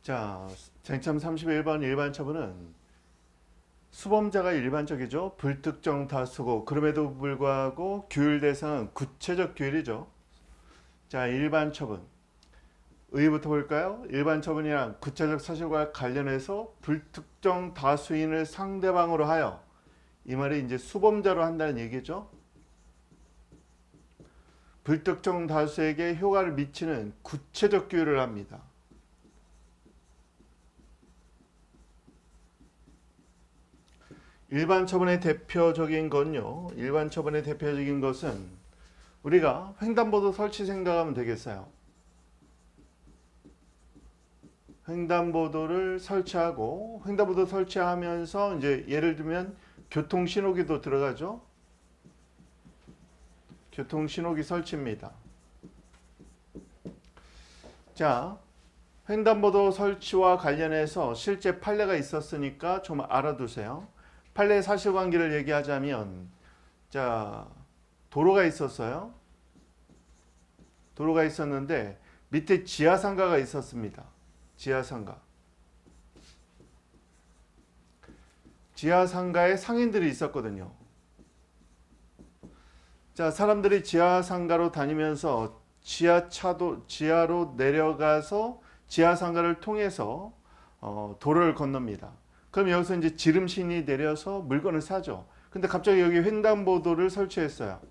자, 쟁점 31번 일반 처분은 수범자가 일반적이죠. 불특정 다수고 그럼에도 불구하고 규율 대상은 구체적 규율이죠. 자, 일반 처분. 의의부터 볼까요? 일반 처분이란 구체적 사실과 관련해서 불특정 다수인을 상대방으로 하여 이 말이 이제 수범자로 한다는 얘기죠. 불특정 다수에게 효과를 미치는 구체적 규율을 합니다. 일반 처분의 대표적인 건요. 일반 처분의 대표적인 것은 우리가 횡단보도 설치 생각하면 되겠어요. 횡단보도를 설치하고 횡단보도 설치하면서 이제 예를 들면 교통신호기도 들어가죠. 교통신호기 설치입니다. 자, 횡단보도 설치와 관련해서 실제 판례가 있었으니까 좀 알아두세요. 판례 사실관계를 얘기하자면 자, 도로가 있었어요. 도로가 있었는데 밑에 지하상가가 있었습니다. 지하상가. 지하상가에 상인들이 있었거든요. 자, 사람들이 지하상가로 다니면서 지하로 내려가서 지하상가를 통해서 도로를 건넙니다. 그럼 여기서 이제 지름신이 내려서 물건을 사죠. 근데 갑자기 여기 횡단보도를 설치했어요.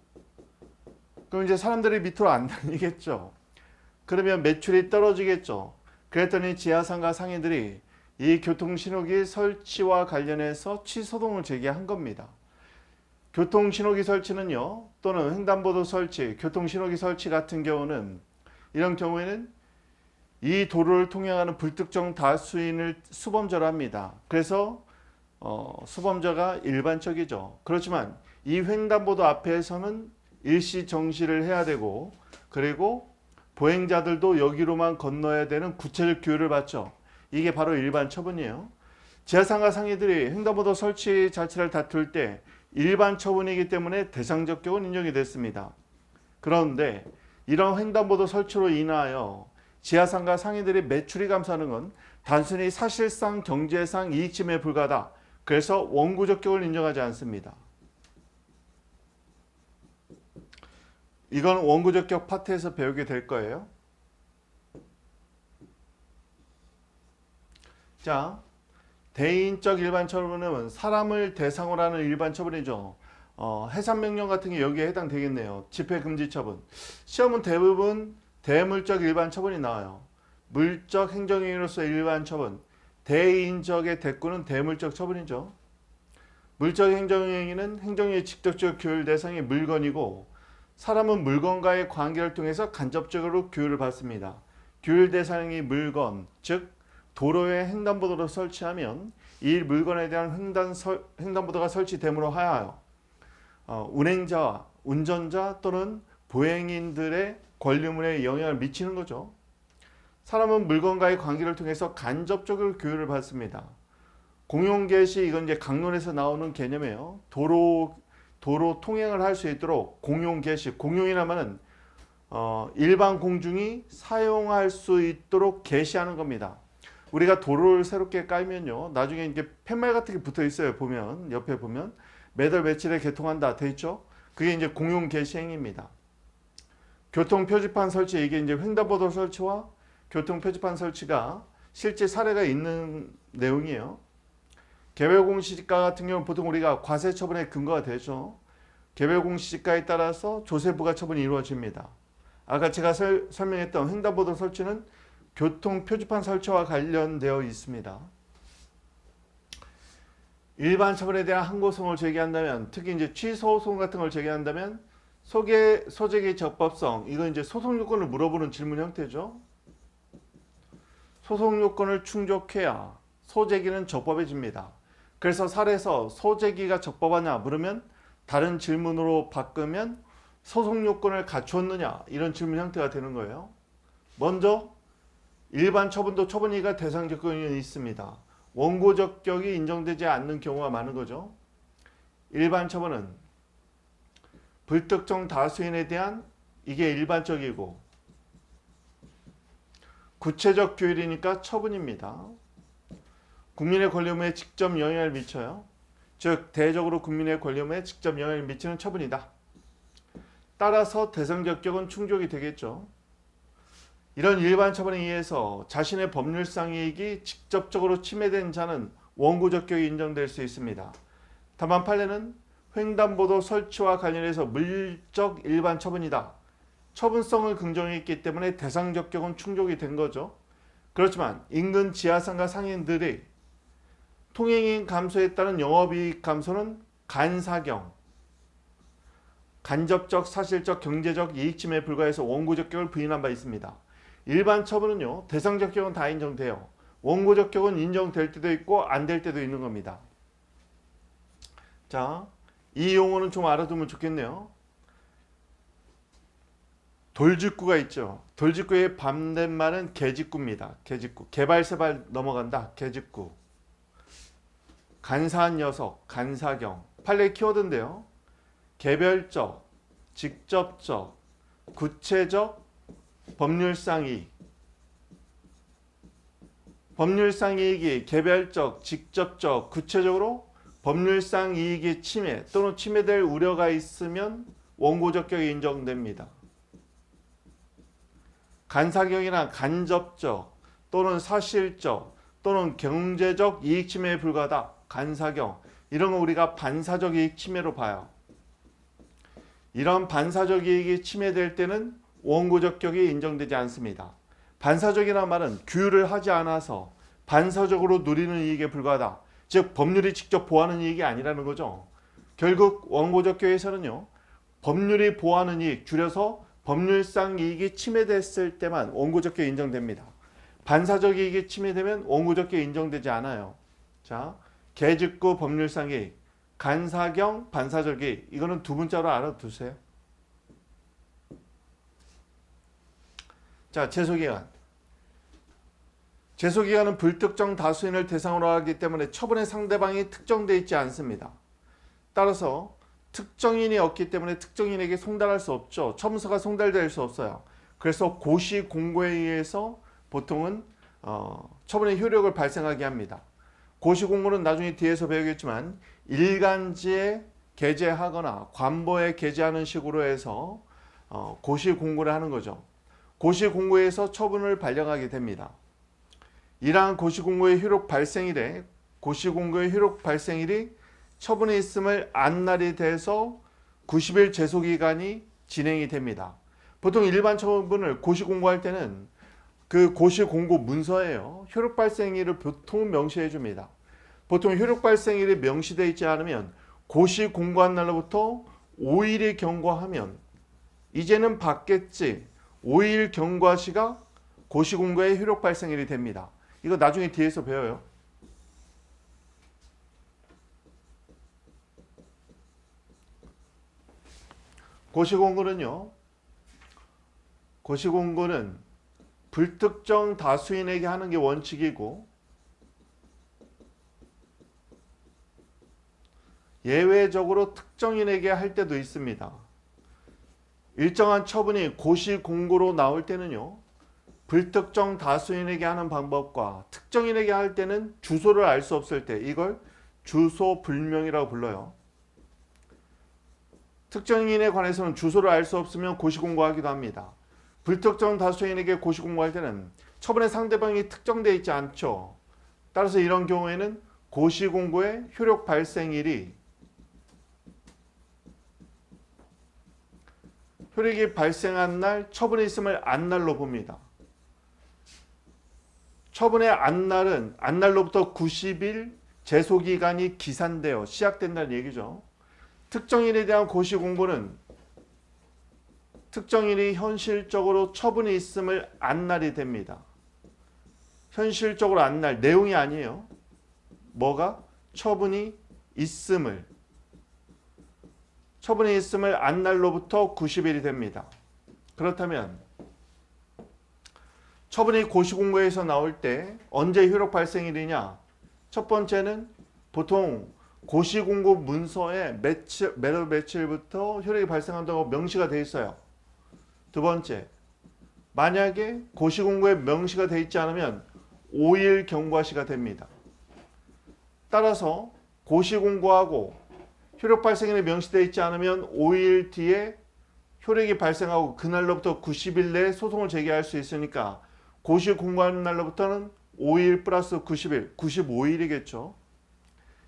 그럼 이제 사람들이 밑으로 안 다니겠죠. 그러면 매출이 떨어지겠죠. 그랬더니 지하상가 상인들이 이 교통신호기 설치와 관련해서 취소동을 제기한 겁니다. 교통신호기 설치는요, 또는 횡단보도 설치, 교통신호기 설치 같은 경우는 이런 경우에는 이 도로를 통행하는 불특정 다수인을 수범자로 합니다. 그래서 수범자가 일반적이죠. 그렇지만 이 횡단보도 앞에서는 일시 정시를 해야 되고 그리고 보행자들도 여기로만 건너야 되는 구체적 규율을 받죠. 이게 바로 일반 처분이에요. 지하상가 상인들이 횡단보도 설치 자체를 다툴 때 일반 처분이기 때문에 대상적 경우는 인정이 됐습니다. 그런데 이런 횡단보도 설치로 인하여 지하상가 상인들이 매출이 감소하는 건 단순히 사실상 경제상 이익침해에 불과하다. 그래서 원고적 경우를 인정하지 않습니다. 이건 원고적 격 파트에서 배우게 될 거예요. 자, 대인적 일반 처분은 사람을 대상으로 하는 일반 처분이죠. 해산명령 같은 게 여기에 해당되겠네요. 집행금지 처분. 시험은 대부분 대물적 일반 처분이 나와요. 물적 행정행위로서 일반 처분. 대인적의 대꾸는 대물적 처분이죠. 물적 행정행위는 행정행위 직접적 규율 대상이 물건이고 사람은 물건과의 관계를 통해서 간접적으로 규율을 받습니다. 규율 대상이 물건, 즉 도로에 횡단보도를 설치하면 이 물건에 대한 횡단보도가 설치됨으로 하여 운행자와 운전자 또는 보행인들의 권리물에 영향을 미치는 거죠. 사람은 물건과의 관계를 통해서 간접적으로 규율을 받습니다. 공용개시 이건 이제 강론에서 나오는 개념이에요. 도로 통행을 할 수 있도록 공용개시, 공용이라면은 일반 공중이 사용할 수 있도록 개시하는 겁니다. 우리가 도로를 새롭게 깔면요, 나중에 이게 팻말 같은 게 붙어 있어요. 보면 옆에 보면 매달 며칠에 개통한다 돼 있죠. 그게 이제 공용 개시 행위입니다. 교통 표지판 설치 이게 이제 횡단보도 설치와 교통 표지판 설치가 실제 사례가 있는 내용이에요. 개별공시지가 같은 경우는 보통 우리가 과세처분의 근거가 되죠. 개별공시지가에 따라서 조세부과 처분이 이루어집니다. 아까 제가 설명했던 횡단보도 설치는 교통 표지판 설치와 관련되어 있습니다. 일반 처분에 대한 항고성을 제기한다면, 특히 이제 취소소송 같은 걸 제기한다면 소재기 적법성, 이건 이제 소송 요건을 물어보는 질문 형태죠. 소송 요건을 충족해야 소재기는 적법해집니다. 그래서 사례에서 소재기가 적법하냐 물으면 다른 질문으로 바꾸면 소송 요건을 갖추었느냐 이런 질문 형태가 되는 거예요. 먼저 일반 처분도 처분이가 대상적 경우는 있습니다. 원고적 격이 인정되지 않는 경우가 많은 거죠. 일반 처분은 불특정 다수인에 대한 이게 일반적이고 구체적 규율이니까 처분입니다. 국민의 권리의무에 직접 영향을 미쳐요. 즉 대적으로 국민의 권리의무에 직접 영향을 미치는 처분이다. 따라서 대상적격은 충족이 되겠죠. 이런 일반 처분에 의해서 자신의 법률상 이익이 직접적으로 침해된 자는 원고적격이 인정될 수 있습니다. 다만 판례는 횡단보도 설치와 관련해서 물적 일반 처분이다. 처분성을 긍정했기 때문에 대상적격은 충족이 된 거죠. 그렇지만 인근 지하상가 상인들이 통행인 감소에 따른 영업이익 감소는 간사경, 간접적, 사실적, 경제적 이익 침해에 불과해서 원고적격을 부인한 바 있습니다. 일반 처분은요, 대상적격은 다 인정돼요. 원고적격은 인정될 때도 있고 안 될 때도 있는 겁니다. 자, 이 용어는 좀 알아두면 좋겠네요. 돌직구가 있죠. 돌직구의 반대말은 개직구입니다. 개직구. 개발세발 넘어간다. 개직구. 간사한 녀석, 간사경. 판례 키워드인데요. 개별적, 직접적, 구체적, 법률상 이익. 법률상 이익이 개별적, 직접적, 구체적으로 법률상 이익의 침해 또는 침해될 우려가 있으면 원고적격이 인정됩니다. 간사경이나 간접적 또는 사실적 또는 경제적 이익 침해에 불과하다. 간사경. 이런 거 우리가 반사적 이익 침해로 봐요. 이런 반사적 이익이 침해될 때는 원고적격이 인정되지 않습니다. 반사적이라는 말은 규율을 하지 않아서 반사적으로 누리는 이익에 불과하다. 즉 법률이 직접 보호하는 이익이 아니라는 거죠. 결국 원고적격에서는요. 법률이 보호하는 이익, 줄여서 법률상 이익이 침해됐을 때만 원고적격이 인정됩니다. 반사적 이익이 침해되면 원고적격이 인정되지 않아요. 자, 개직구 법률상 이익, 간사경 반사적 이익, 이거는 두 문자로 알아두세요. 자, 제소기간. 제소기간은 불특정 다수인을 대상으로 하기 때문에 처분의 상대방이 특정되어 있지 않습니다. 따라서 특정인이 없기 때문에 특정인에게 송달할 수 없죠. 처분서가 송달될 수 없어요. 그래서 고시 공고에 의해서 보통은 처분의 효력을 발생하게 합니다. 고시 공고는 나중에 뒤에서 배우겠지만 일간지에 게재하거나 관보에 게재하는 식으로 해서 고시 공고를 하는 거죠. 고시 공고에서 처분을 발령하게 됩니다. 이러한 고시 공고의 효력 발생일에 고시 공고의 효력 발생일이 처분이 있음을 안 날이 돼서 90일 제소기간이 진행이 됩니다. 보통 일반 처분을 고시 공고할 때는 그 고시 공고 문서에요. 효력 발생일을 보통 명시해 줍니다. 보통 효력 발생일이 명시되어 있지 않으면 고시 공고한 날로부터 5일이 경과하면 이제는 받겠지. 5일 경과시가 고시 공고의 효력 발생일이 됩니다. 이거 나중에 뒤에서 배워요. 고시공고는요. 고시공고는 불특정 다수인에게 하는 게 원칙이고 예외적으로 특정인에게 할 때도 있습니다. 일정한 처분이 고시공고로 나올 때는요. 불특정 다수인에게 하는 방법과 특정인에게 할 때는 주소를 알 수 없을 때 이걸 주소불명이라고 불러요. 특정인에 관해서는 주소를 알 수 없으면 고시공고하기도 합니다. 불특정 다수인에게 고시공고할 때는 처분의 상대방이 특정되어 있지 않죠. 따라서 이런 경우에는 고시공고의 효력 발생일이 효력이 발생한 날 처분이 있음을 안날로 봅니다. 처분의 안날로부터 90일 제소기간이 기산되어 시작된다는 얘기죠. 특정인에 대한 고시공고는 특정인이 현실적으로 처분이 있음을 안날이 됩니다. 현실적으로 안날, 내용이 아니에요. 뭐가? 처분이 있음을 안날로부터 90일이 됩니다. 그렇다면 처분이 고시공고에서 나올 때 언제 효력 발생일이냐? 첫 번째는 보통 고시공고 문서에 며칠부터 효력이 발생한다고 명시가 되어 있어요. 두 번째, 만약에 고시공고에 명시가 되어 있지 않으면 5일 경과시가 됩니다. 따라서 고시공고하고 효력 발생일에 명시되어 있지 않으면 5일 뒤에 효력이 발생하고 그날로부터 90일 내에 소송을 제기할 수 있으니까 고시공고하는 날로부터는 5일 플러스 90일, 95일이겠죠.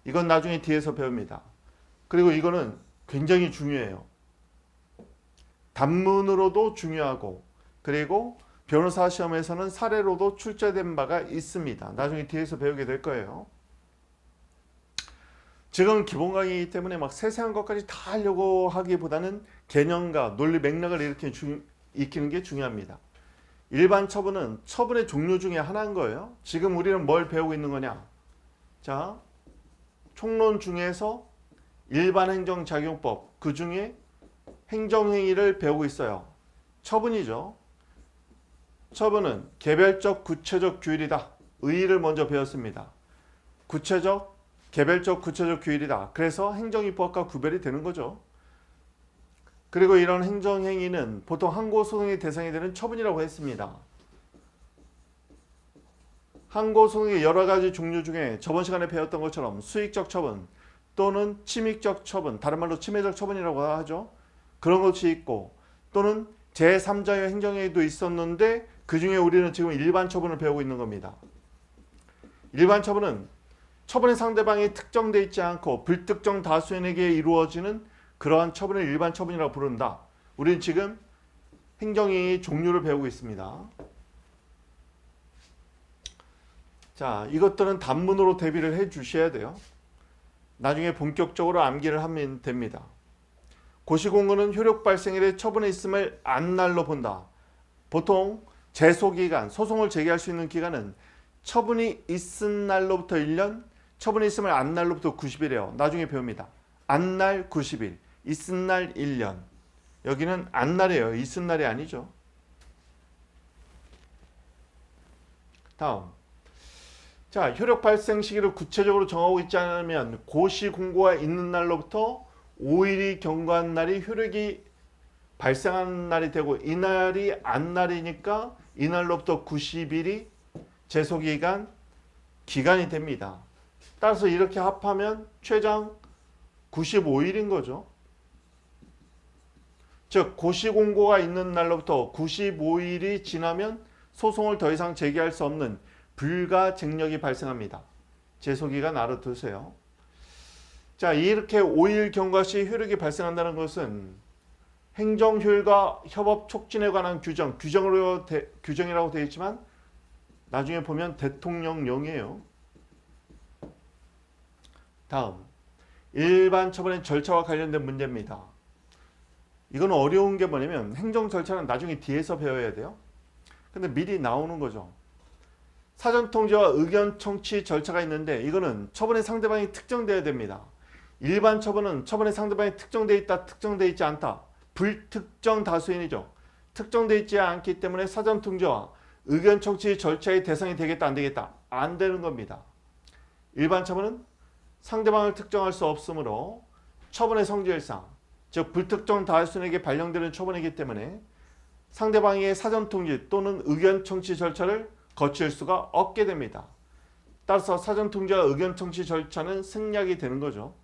이건 나중에 뒤에서 배웁니다. 그리고 이거는 굉장히 중요해요. 단문으로도 중요하고 그리고 변호사 시험에서는 사례로도 출제된 바가 있습니다. 나중에 뒤에서 배우게 될 거예요. 지금 기본 강의이기 때문에 막 세세한 것까지 다 하려고 하기보다는 개념과 논리 맥락을 이렇게 익히는 게 중요합니다. 일반 처분은 처분의 종류 중에 하나인 거예요. 지금 우리는 뭘 배우고 있는 거냐? 자, 총론 중에서 일반행정작용법, 그 중에 행정행위를 배우고 있어요. 처분이죠. 처분은 개별적, 구체적 규율이다. 의의를 먼저 배웠습니다. 구체적, 개별적, 구체적 규율이다. 그래서 행정입법과 구별이 되는 거죠. 그리고 이런 행정행위는 보통 항고소송의 대상이 되는 처분이라고 했습니다. 항고소송의 여러 가지 종류 중에 저번 시간에 배웠던 것처럼 수익적 처분 또는 침익적 처분, 다른 말로 침해적 처분이라고 하죠. 그런 것이 있고 또는 제3자의 행정행위도 있었는데 그 중에 우리는 지금 일반 처분을 배우고 있는 겁니다. 일반 처분은 처분의 상대방이 특정되어 있지 않고 불특정 다수인에게 이루어지는 그러한 처분을 일반 처분이라고 부른다. 우리는 지금 행정행위 종류를 배우고 있습니다. 자, 이것들은 단문으로 대비를 해 주셔야 돼요. 나중에 본격적으로 암기를 하면 됩니다. 고시공고는 효력 발생일에 처분에 있음을 안날로 본다. 보통 제소기간, 소송을 제기할 수 있는 기간은 처분이 있은 날로부터 1년, 처분이 있음을 안날로부터 90일이에요. 나중에 배웁니다. 안날 90일, 있은 날 1년. 여기는 안날이에요. 있은 날이 아니죠. 다음. 자, 효력 발생 시기를 구체적으로 정하고 있지 않으면 고시공고가 있는 날로부터 5일이 경과한 날이 효력이 발생한 날이 되고 이 날이 안날이니까 이 날로부터 90일이 제소기간 기간이 됩니다. 따라서 이렇게 합하면 최장 95일인 거죠. 즉 고시공고가 있는 날로부터 95일이 지나면 소송을 더 이상 제기할 수 없는 불가쟁력이 발생합니다. 제소기간 알아두세요. 자, 이렇게 5일 경과 시 효력이 발생한다는 것은 행정효율과 협업 촉진에 관한 규정이라고 되어 있지만 나중에 보면 대통령령이에요. 다음, 일반 처분의 절차와 관련된 문제입니다. 이건 어려운 게 뭐냐면 행정 절차는 나중에 뒤에서 배워야 돼요. 근데 미리 나오는 거죠. 사전 통지와 의견 청취 절차가 있는데 이거는 처분의 상대방이 특정되어야 됩니다. 일반 처분은 처분의 상대방이 특정되어 있다, 특정되어 있지 않다. 불특정 다수인이죠. 특정되어 있지 않기 때문에 사전 통지와 의견 청취 절차의 대상이 되겠다, 안 되겠다? 안 되는 겁니다. 일반 처분은 상대방을 특정할 수 없으므로 처분의 성질상, 즉 불특정 다수인에게 발령되는 처분이기 때문에 상대방의 사전 통지 또는 의견 청취 절차를 거칠 수가 없게 됩니다. 따라서 사전 통지와 의견 청취 절차는 생략이 되는 거죠.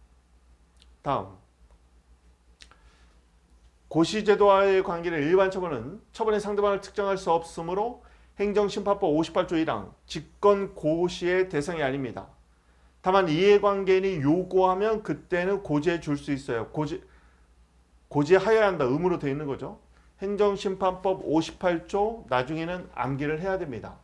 다음, 고시제도와의 관계는 일반 처분은 처분의 상대방을 특정할 수 없으므로 행정심판법 58조 1항 직권 고시의 대상이 아닙니다. 다만 이해관계인이 요구하면 그때는 고지해 줄 수 있어요. 고지하여야 한다. 의무로 되어 있는 거죠. 행정심판법 58조 나중에는 암기를 해야 됩니다.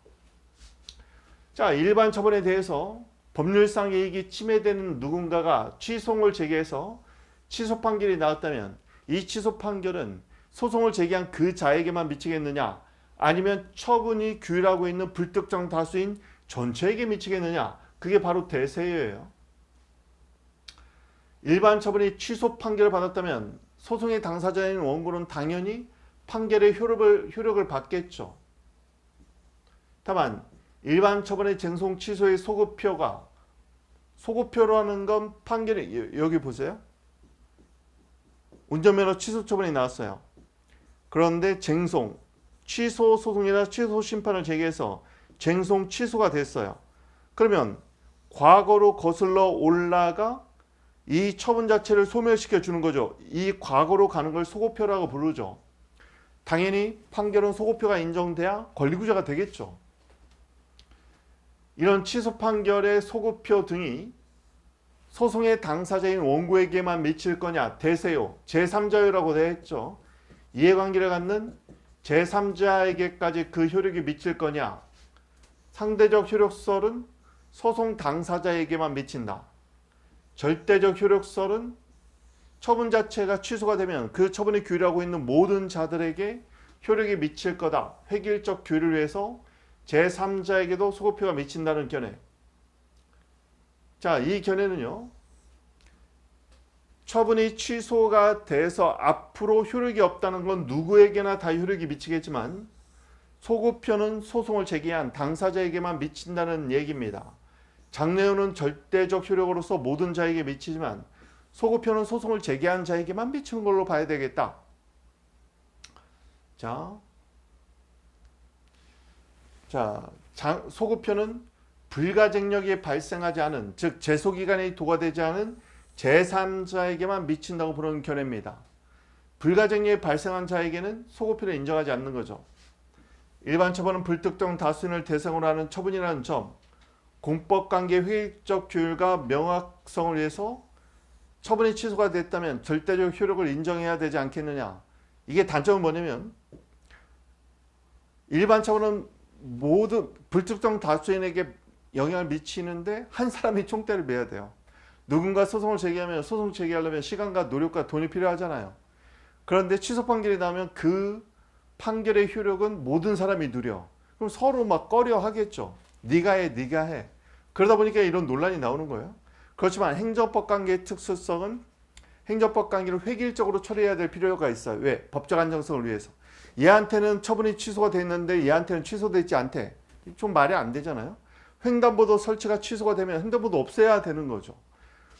자, 일반 처분에 대해서 법률상 이익이 침해되는 누군가가 취소를 제기해서 취소 판결이 나왔다면 이 취소 판결은 소송을 제기한 그 자에게만 미치겠느냐 아니면 처분이 규율하고 있는 불특정 다수인 전체에게 미치겠느냐, 그게 바로 대세예요. 일반 처분이 취소 판결을 받았다면 소송의 당사자인 원고는 당연히 판결의 효력을 받겠죠. 다만 일반 처분의 쟁송 취소의 소급표라는 건 판결이, 여기 보세요. 운전면허 취소 처분이 나왔어요. 그런데 쟁송, 취소 소송이나 취소 심판을 제기해서 쟁송 취소가 됐어요. 그러면 과거로 거슬러 올라가 이 처분 자체를 소멸시켜 주는 거죠. 이 과거로 가는 걸 소고표라고 부르죠. 당연히 판결은 소고표가 인정돼야 권리구제가 되겠죠. 이런 취소 판결의 소고표 등이 소송의 당사자인 원고에게만 미칠 거냐, 대세요, 제3자요라고 되어 있죠. 이해관계를 갖는 제3자에게까지 그 효력이 미칠 거냐, 상대적 효력설은 소송 당사자에게만 미친다. 절대적 효력설은 처분 자체가 취소가 되면 그 처분이 규율하고 있는 모든 자들에게 효력이 미칠 거다. 획일적 규율을 위해서 제3자에게도 소고표가 미친다는 견해. 자, 이 견해는요, 처분이 취소가 돼서 앞으로 효력이 없다는 건 누구에게나 다 효력이 미치겠지만 소고표는 소송을 제기한 당사자에게만 미친다는 얘기입니다. 장래우는 절대적 효력으로서 모든 자에게 미치지만 소고표는 소송을 제기한 자에게만 미치는 걸로 봐야 되겠다. 자, 소고표는 불가쟁력이 발생하지 않은, 즉 제소기간이 도과되지 않은 제3자에게만 미친다고 보는 견해입니다. 불가쟁력이 발생한 자에게는 소고표를 인정하지 않는 거죠. 일반 처분은 불특정 다수인을 대상으로 하는 처분이라는 점, 공법관계 획일적 규율과 명확성을 위해서 처분이 취소가 됐다면 절대적 효력을 인정해야 되지 않겠느냐. 이게 단점은 뭐냐면 일반 처분은 모두 불특정 다수인에게 영향을 미치는데 한 사람이 총대를 매야 돼요. 누군가 소송을 제기하면 소송 제기하려면 시간과 노력과 돈이 필요하잖아요. 그런데 취소 판결이 나면 그 판결의 효력은 모든 사람이 누려. 그럼 서로 막 꺼려 하겠죠. 네가 해. 그러다 보니까 이런 논란이 나오는 거예요. 그렇지만 행정법 관계의 특수성은 행정법 관계를 획일적으로 처리해야 될 필요가 있어요. 왜? 법적 안정성을 위해서. 얘한테는 처분이 취소가 됐는데 얘한테는 취소되지 않대. 좀 말이 안 되잖아요. 횡단보도 설치가 취소가 되면 횡단보도 없애야 되는 거죠.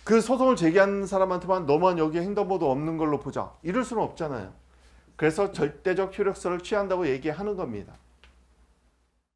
그 소송을 제기한 사람한테만 너만 여기 횡단보도 없는 걸로 보자. 이럴 수는 없잖아요. 그래서 절대적 효력설을 취한다고 얘기하는 겁니다.